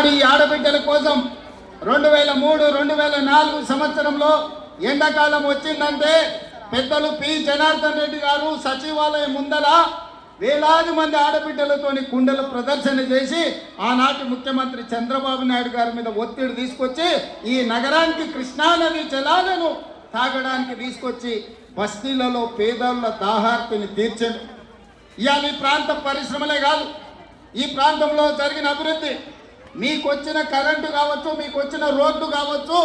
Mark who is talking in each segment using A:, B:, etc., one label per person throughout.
A: ఆనాడు ఈ ఆడబిడ్డల కోసం 2003 2004 సంవత్సరంలో ఎండాకాలం వచ్చిందంటే పెద్దలు పి జనార్దన్ రెడ్డి గారు సచివాలయం ముందర వేలాది మంది ఆడబిడ్డలతోని కుండల ప్రదర్శన చేసి ఆనాటి ముఖ్యమంత్రి చంద్రబాబు నాయుడు గారి మీద ఒత్తిడి తీసుకొచ్చి ఈ నగరానికి కృష్ణానది జలాలను తాగడానికి తీసుకొచ్చి బస్తీలలో పేదల దాహార్తిని తీర్చండి. ఇవాళ ఈ ప్రాంత పరిశ్రమలే కాదు, ఈ ప్రాంతంలో జరిగిన అభివృద్ధి, మీకు వచ్చిన కరెంటు కావచ్చు, మీకు వచ్చిన రోడ్డు కావచ్చు,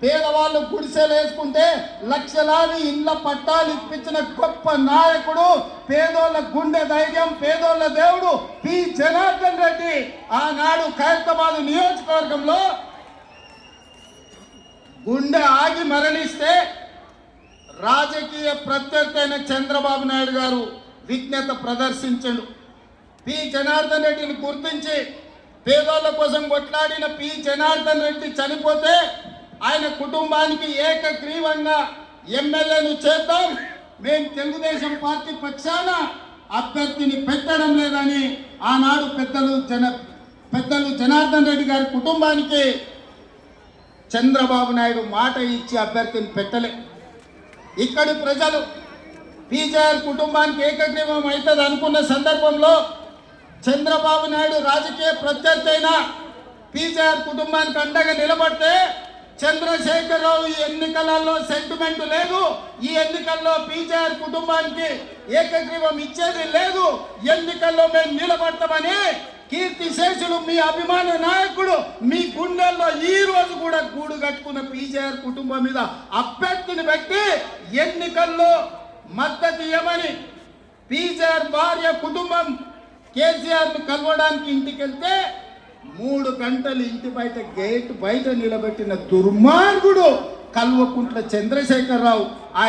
A: పేదవాళ్ళు గుడిసెలు వేసుకుంటే లక్షలాది ఇళ్ల పట్టాలు ఇప్పించిన గొప్ప నాయకుడు, పేదోళ్ళ గుండె ధైర్యం, పేదోళ్ళ దేవుడు పి జనార్దన్ రెడ్డి ఆనాడు ఖైరతాబాద్ నియోజకవర్గంలో గుండె ఆగి మరణిస్తే రాజకీయ ప్రత్యర్థి అయిన చంద్రబాబు నాయుడు గారు విజ్ఞత ప్రదర్శించండు. పి జనార్దన్ రెడ్డిని గుర్తించి పేదోళ్ళ కోసం కొట్లాడిన పి జనార్దన్ రెడ్డి చనిపోతే ఆయన కుటుంబానికి ఏకగ్రీవంగా ఎమ్మెల్యేను చేద్దాం, మేము తెలుగుదేశం పార్టీ పక్షాన అభ్యర్థిని పెట్టడం లేదని ఆనాడు పెద్దలు జనార్దన్ రెడ్డి గారి కుటుంబానికి చంద్రబాబు నాయుడు మాట ఇచ్చి అభ్యర్థిని పెట్టలే. ఇక్కడి ప్రజలు పీజేఆర్ కుటుంబానికి ఏకగ్రీవం అవుతుంది అనుకున్న సందర్భంలో చంద్రబాబు నాయుడు రాజకీయ ప్రత్యర్థి అయిన పీజేఆర్ కుటుంబానికి అండగా నిలబడితే చంద్రశేఖరరావు ఈ ఎన్నికలలో సెంటిమెంట్ లేదు, ఈ ఎన్నికల్లో పీజేఆర్ కుటుంబానికి ఏకగ్రీవం ఇచ్చేది లేదు, ఎన్నికల్లో మేము నిలబడతామని కీర్తిశేషులు మీ అభిమాన నాయకుడు మీ గుండెల్లో ఈ రోజు కూడా గూడు కట్టుకున్న పీజేఆర్ కుటుంబం మీద అభ్యర్థిని పెట్టి ఎన్నికల్లో మద్దతు ఇవ్వమని పీజేఆర్ భార్య కుటుంబం కేసీఆర్ను కలవడానికి ఇంటికి వెళ్తే 3 గంటలు ఇంటి బయట గేట్ బయట నిలబెట్టిన దుర్మార్గుడు కల్వకుంట్ల చంద్రశేఖరరావు. ఆయన